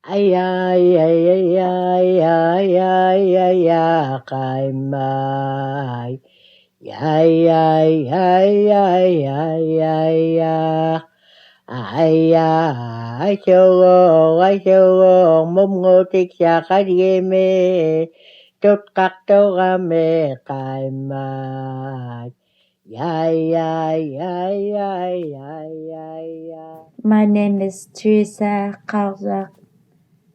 Ay ay ay ay ay ay ay ay ay mai. Ay ay ay ay ay ay ay ai châu mông ngô tiết xa khai ghê mê tốt cắt châu gà mê cài mai. Ay ay ay ay ay ay. My name is Teresa Kalzak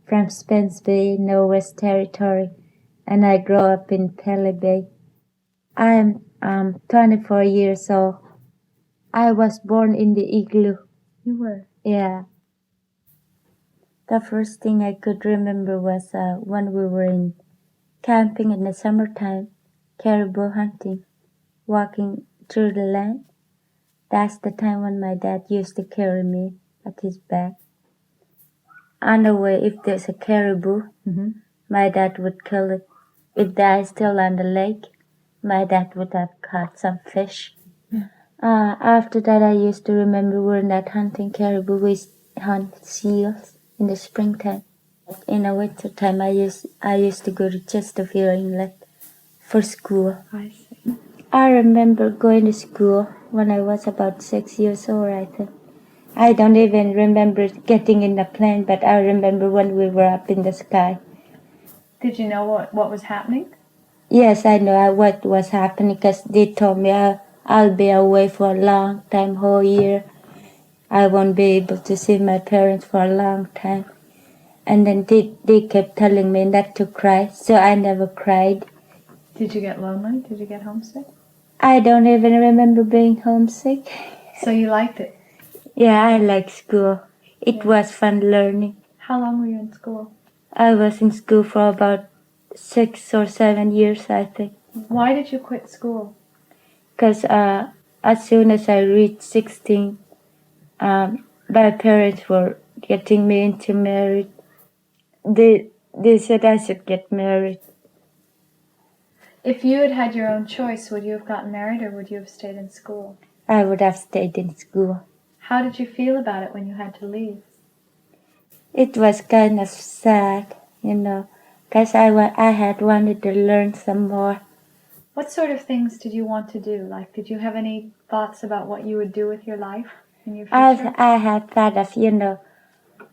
from Spence Bay, Northwest Territory, and I grew up in Pelly Bay. I am 24 years old. I was born in the igloo. You were? Yeah. The first thing I could remember was when we were in camping in the summertime, caribou hunting, walking through the land. That's the time when my dad used to carry me at his back. On the way, if there's a caribou, my dad would kill it. If they are still on the lake, my dad would have caught some fish. After that, I used to remember we're not hunting caribou, we hunt seals in the springtime. In the winter time, I used to go to Chesterfield Inlet for school. I see. I remember going to school when I was about 6 years old, I think. I don't even remember getting in the plane, but I remember when we were up in the sky. Did you know what was happening? Yes, I know what was happening because they told me I'll be away for a long time, whole year. I won't be able to see my parents for a long time. And then they kept telling me not to cry, so I never cried. Did you get lonely? Did you get homesick? I don't even remember being homesick. So you liked it? Yeah, I like school. It was fun learning. How long were you in school? I was in school for about 6 or 7 years, I think. Why did you quit school? Because as soon as I reached 16, my parents were getting me into marriage. They said I should get married. If you had had your own choice, would you have gotten married or would you have stayed in school? I would have stayed in school. How did you feel about it when you had to leave? It was kind of sad, because I had wanted to learn some more. What sort of things did you want to do? Like, did you have any thoughts about what you would do with your life in your future? I had thought of,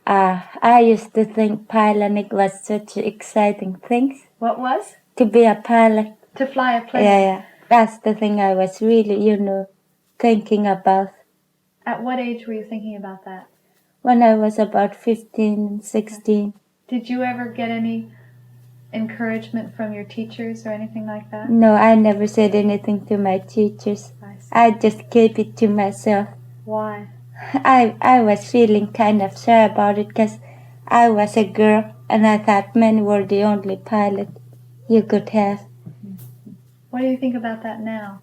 I used to think piloting was such exciting thing. What was? To be a pilot. To fly a plane? Yeah. That's the thing I was really, thinking about. At what age were you thinking about that? When I was about 15, 16. Did you ever get any encouragement from your teachers or anything like that? No, I never said anything to my teachers. I just kept it to myself. Why? I was feeling kind of shy about it because I was a girl and I thought men were the only pilot you could have. What do you think about that now?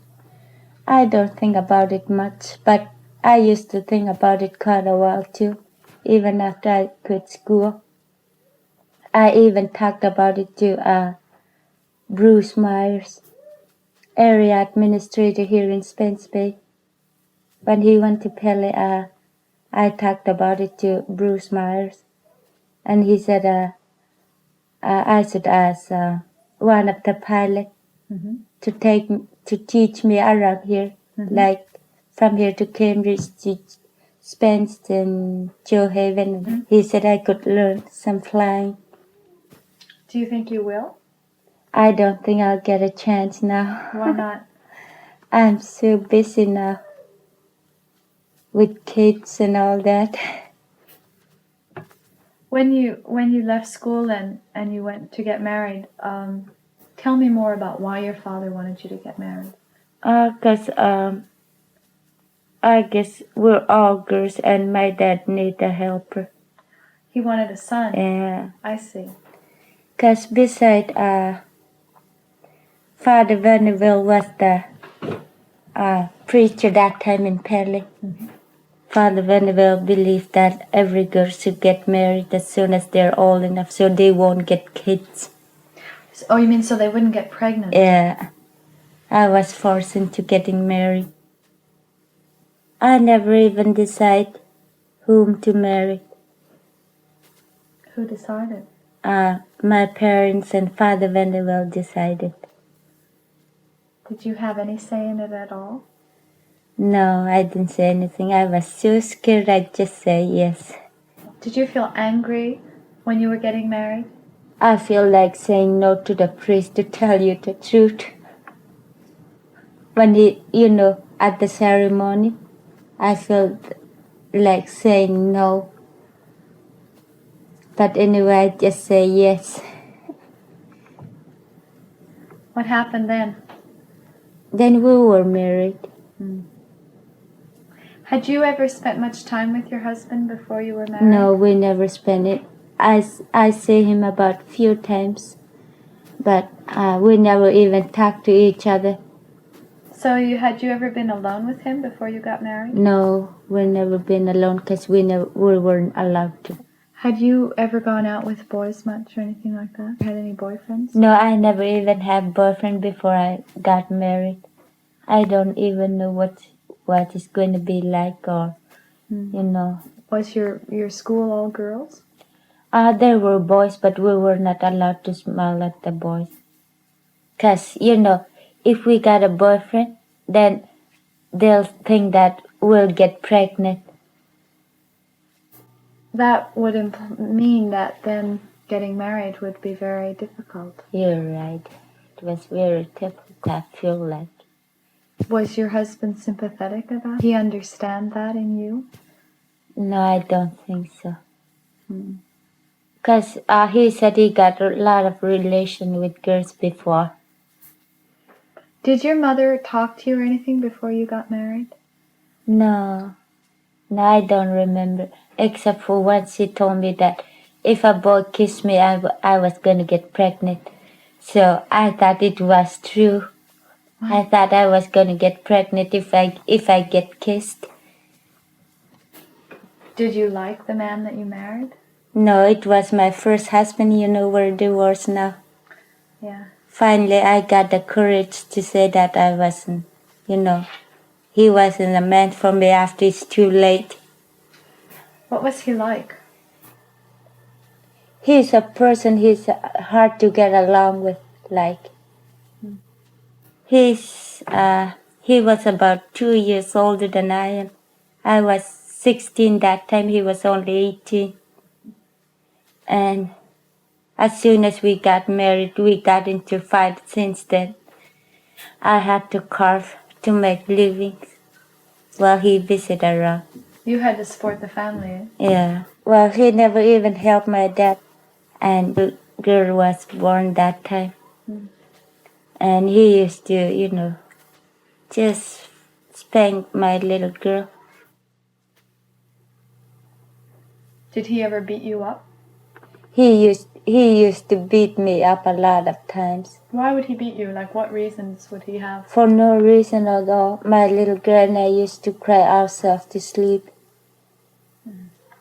I don't think about it much, but I used to think about it quite a while too, even after I quit school. I even talked about it to Bruce Myers, area administrator here in Spence Bay. When he went to Pelly, I talked about it to Bruce Myers, and he said I should ask one of the pilots to teach me around here, like from here to Cambridge to Spence and Joe Haven. He said I could learn some flying. Do you think you will? I don't think I'll get a chance now. Why not? I'm so busy now with kids and all that. When you left school and you went to get married, tell me more about why your father wanted you to get married. Because I guess we're all girls and my dad needed a helper. He wanted a son? Yeah. I see. Because beside Father Vanderbilt was the preacher that time in Pelly. Father Vanderbilt believed that every girl should get married as soon as they're old enough so they won't get kids. Oh, you mean so they wouldn't get pregnant? Yeah. I was forced into getting married. I never even decide whom to marry. Who decided? My parents and Father Vanderbilt decided. Did you have any say in it at all? No, I didn't say anything. I was so scared I'd just say yes. Did you feel angry when you were getting married? I feel like saying no to the priest, to tell you the truth. When he, at the ceremony, I felt like saying no. But anyway, I just say yes. What happened then? Then we were married. Had you ever spent much time with your husband before you were married? No, we never spent it. I see him about few times, but we never even talked to each other. So had you ever been alone with him before you got married? No, we never been alone because we weren't allowed to. Had you ever gone out with boys much or anything like that? Had any boyfriends? No, I never even had boyfriend before I got married. I don't even know what it's going to be like, or Was your school all girls? There were boys, but we were not allowed to smile at the boys. Because, if we got a boyfriend, then they'll think that we'll get pregnant. That would mean that then getting married would be very difficult. You're right. It was very difficult, I feel like. Was your husband sympathetic about it? Did he understand that in you? No, I don't think so. Because he said he got a lot of relation with girls before. Did your mother talk to you or anything before you got married? No, I don't remember. Except for once she told me that if a boy kissed me, I was going to get pregnant. So I thought it was true. I thought I was going to get pregnant if I get kissed. Did you like the man that you married? No, it was my first husband. We're divorced now. Yeah. Finally, I got the courage to say that I wasn't, he wasn't a man for me after it's too late. What was he like? He's a person he's hard to get along with, like. He was about 2 years older than I am. I was 16 that time, he was only 18. And as soon as we got married, we got into fight since then. I had to carve to make livings while he visited around. You had to support the family. Yeah. Well, he never even helped my dad. And the girl was born that time. And he used to, just spank my little girl. Did he ever beat you up? He used to beat me up a lot of times. Why would he beat you? Like, what reasons would he have? For no reason at all. My little girl and I used to cry ourselves to sleep.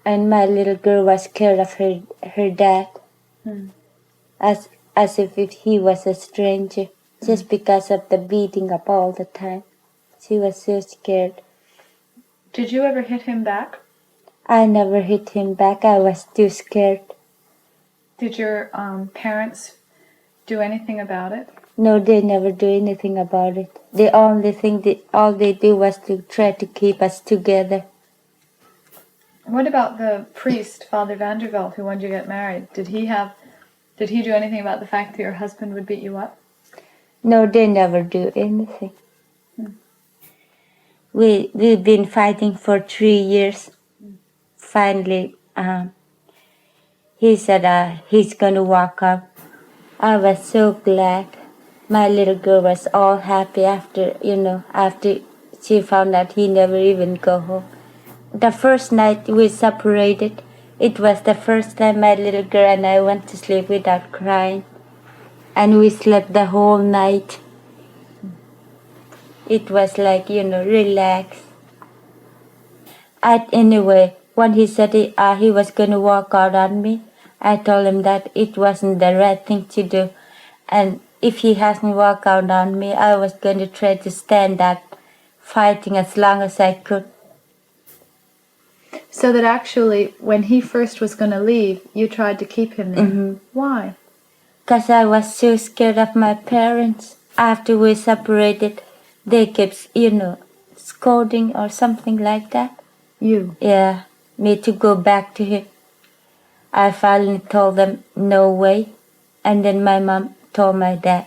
And my little girl was scared of her dad. As if he was a stranger. Just because of the beating up all the time. She was so scared. Did you ever hit him back? I never hit him back. I was too scared. Did your parents do anything about it? No, they never do anything about it. The only thing, all they do was to try to keep us together. What about the priest, Father Vanderbilt, who wanted you to get married? Did he do anything about the fact that your husband would beat you up? No, they never do anything. We've been fighting for 3 years. Finally, he said he's going to walk up. I was so glad. My little girl was all happy after she found out he never even go home. The first night we separated, it was the first time my little girl and I went to sleep without crying. And we slept the whole night. It was like, relax. Anyway, when he said he was going to walk out on me, I told him that it wasn't the right thing to do. And if he hasn't walked out on me, I was going to try to stand that fighting as long as I could. So that actually, when he first was going to leave, you tried to keep him there. Mhm. Why? Because I was so scared of my parents. After we separated, they kept, scolding or something like that. You. Yeah, me to go back to him. I finally told them, no way. And then my mom told my dad,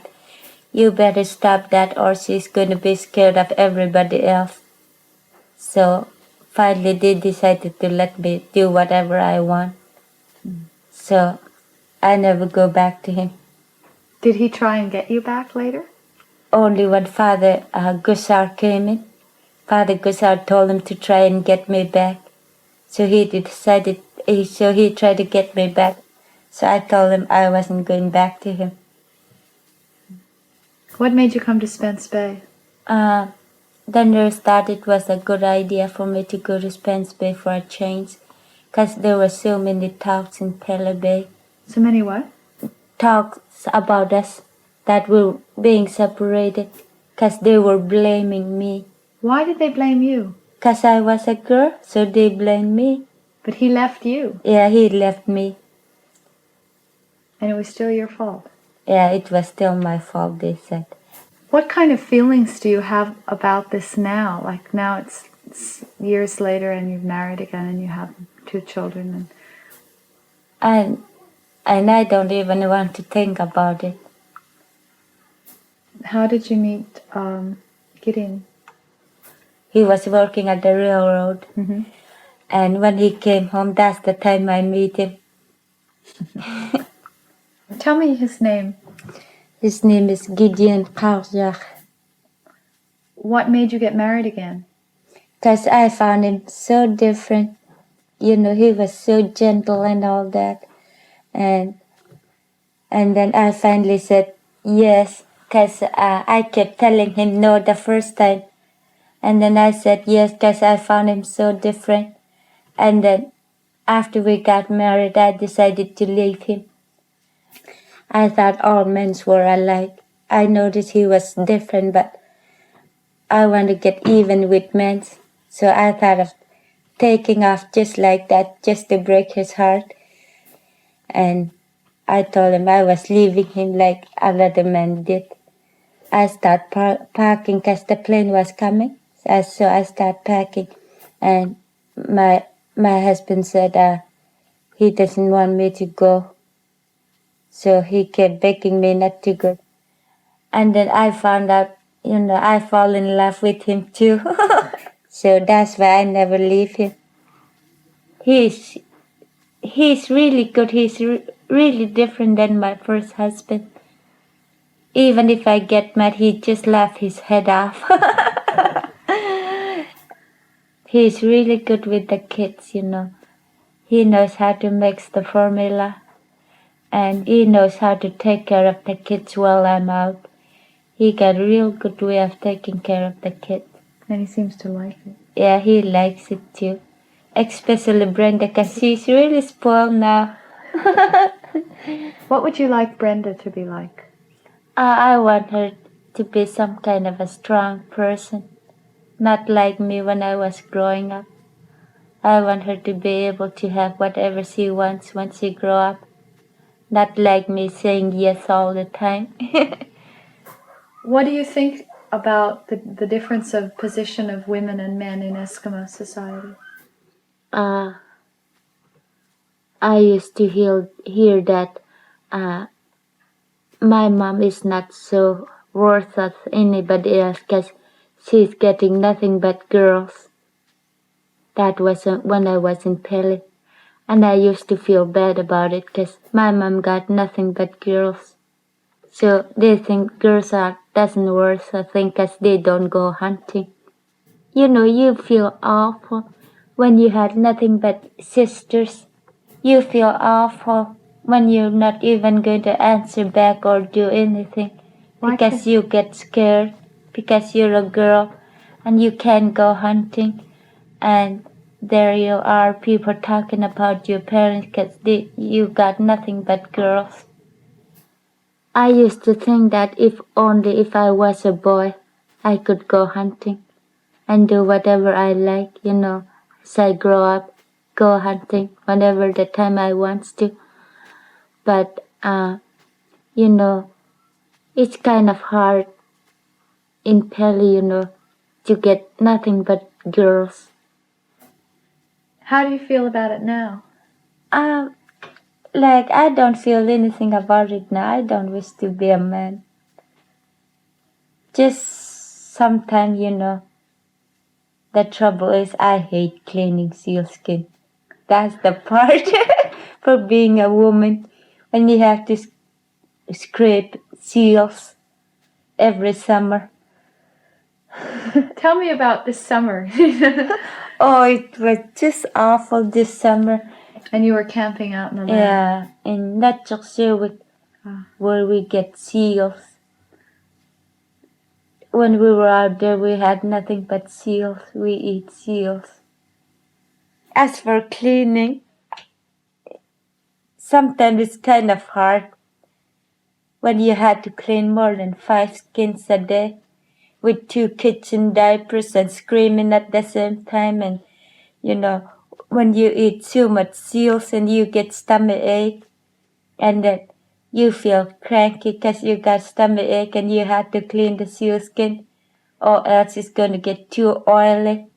you better stop that or she's going to be scared of everybody else. So finally they decided to let me do whatever I want. So I never go back to him. Did he try and get you back later? Only when Father Gusar came in, Father Gusar told him to try and get me back. So he tried to get me back. So I told him I wasn't going back to him. What made you come to Spence Bay? Then there's that it was a good idea for me to go to Spence Bay for a change, because there were so many talks in Pele Bay. So many what? Talks about us that we were being separated, because they were blaming me. Why did they blame you? Because I was a girl, so they blamed me. But he left you, Yeah, he left me. and it was still your fault. Yeah, it was still my fault, they said. What kind of feelings do you have about this now? Like now it's years later and you've married again and you have 2 children. And I don't even want to think about it. How did you meet Gideon? He was working at the railroad. Mm-hmm. And when he came home, that's the time I meet him. Tell me his name. His name is Gideon Karzak. What made you get married again? Because I found him so different. He was so gentle and all that. And then I finally said yes, because I kept telling him no the first time. And then I said yes, because I found him so different. And then after we got married, I decided to leave him. I thought all men were alike. I noticed he was different, but I want to get even with men. So I thought of taking off just like that, just to break his heart. And I told him I was leaving him like another man did. I started packing because the plane was coming. So I started packing. And my husband said he doesn't want me to go. So he kept begging me not to go. And then I found out, I fall in love with him too. So that's why I never leave him. He's really good. He's really different than my first husband. Even if I get mad, he just laugh his head off. He's really good with the kids, He knows how to mix the formula. And he knows how to take care of the kids while I'm out. He got a real good way of taking care of the kids. And he seems to like it. Yeah, he likes it too. Especially Brenda, because she's really spoiled now. What would you like Brenda to be like? I want her to be some kind of a strong person. Not like me when I was growing up. I want her to be able to have whatever she wants when she grow up. Not like me saying yes all the time. What do you think about the difference of position of women and men in Eskimo society? I used to hear that my mom is not so worth as anybody else because she's getting nothing but girls. That was when I was in Pele. And I used to feel bad about it because my mom got nothing but girls. So they think girls doesn't worth a thing because they don't go hunting. You feel awful when you had nothing but sisters. You feel awful when you're not even going to answer back or do anything. Because you get scared, because you're a girl and you can't go hunting. And there you are, people talking about your parents because you got nothing but girls. I used to think that if I was a boy, I could go hunting and do whatever I like, as I grow up. go hunting whenever the time I wants to. But you know, it's kind of hard in Peli, to get nothing but girls. How do you feel about it now? Like I don't feel anything about it now. I don't wish to be a man. Just sometimes, the trouble is I hate cleaning sealskin. That's the part for being a woman when you have to scrape seals every summer. Tell me about this summer. Oh, it was just awful this summer. And you were camping out in the land. Yeah, in Netjoksjö where we get seals. When we were out there, we had nothing but seals. We eat seals. As for cleaning, sometimes it's kind of hard when you had to clean more than 5 skins a day with 2 kids in diapers and screaming at the same time. And, when you eat too much seals and you get stomach ache and then you feel cranky because you got stomach ache and you had to clean the seal skin or else it's going to get too oily.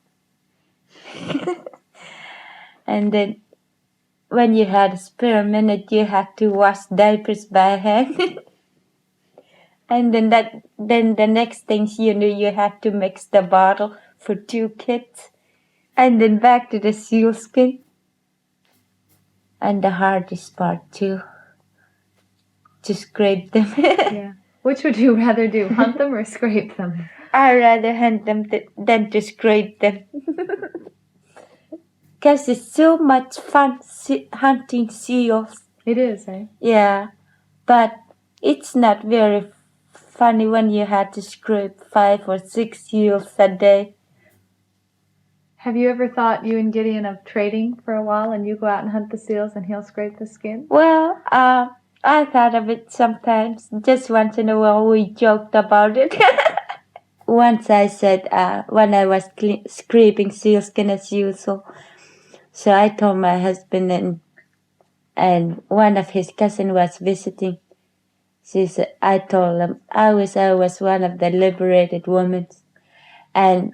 And then when you had a spare minute, you had to wash diapers by hand. And then the next things you had to mix the bottle for 2 kids. And then back to the sealskin. And the hardest part too, to scrape them. Yeah. Which would you rather do, hunt them or scrape them? I'd rather hunt them than to scrape them. Because it's so much fun hunting seals. It is, eh? Yeah, but it's not very funny when you had to scrape 5 or 6 seals a day. Have you ever thought, you and Gideon, of trading for a while and you go out and hunt the seals and he'll scrape the skin? Well, I thought of it sometimes. Just once in a while we joked about it. Once I said, when I was scraping sealskin as usual, so I told my husband and one of his cousin was visiting. I told him I wish I was one of the liberated women. And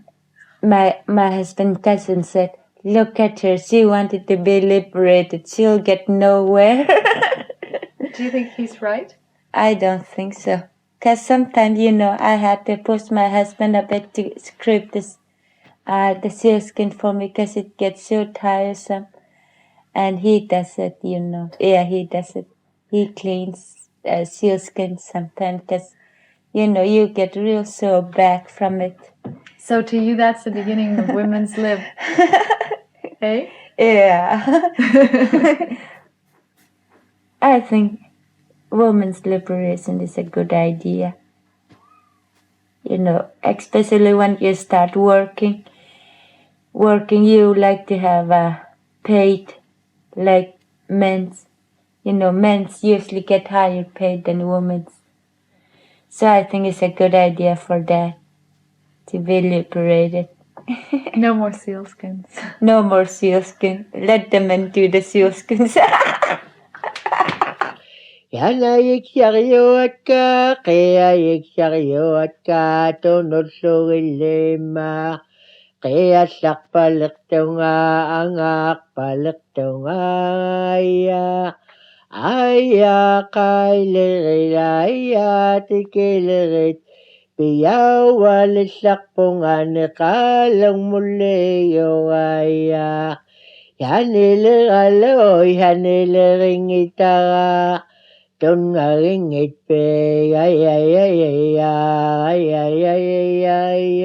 my husband's cousin said, look at her, she wanted to be liberated, she'll get nowhere. Do you think he's right? I don't think so. Because sometimes, I had to push my husband a bit to scrape the sealskin for me because it gets so tiresome. And he does it, Yeah, he does it. He cleans sealskin sometimes because, you get real sore back from it. So to you, that's the beginning of women's lib. Hey? Yeah. I think women's liberation is a good idea. Especially when you start working. You like to have a paid like men's. Men's usually get higher paid than women's. So I think it's a good idea for that, to be liberated. No more sealskins. No more sealskin. Let the men do the sealskins. Yanayik Yariotka, Keayik Yariotka, Tonosulima, Keasak Palektunga, Angak Palektunga, Aya Kailiraya, Tikilirit, Piyawalisak pungan, Kalang Muleo, Aya. Yaniliralo, Yaniliringita. Trong ngơi nghịch về ay ay ay ay ay ay ay ay ay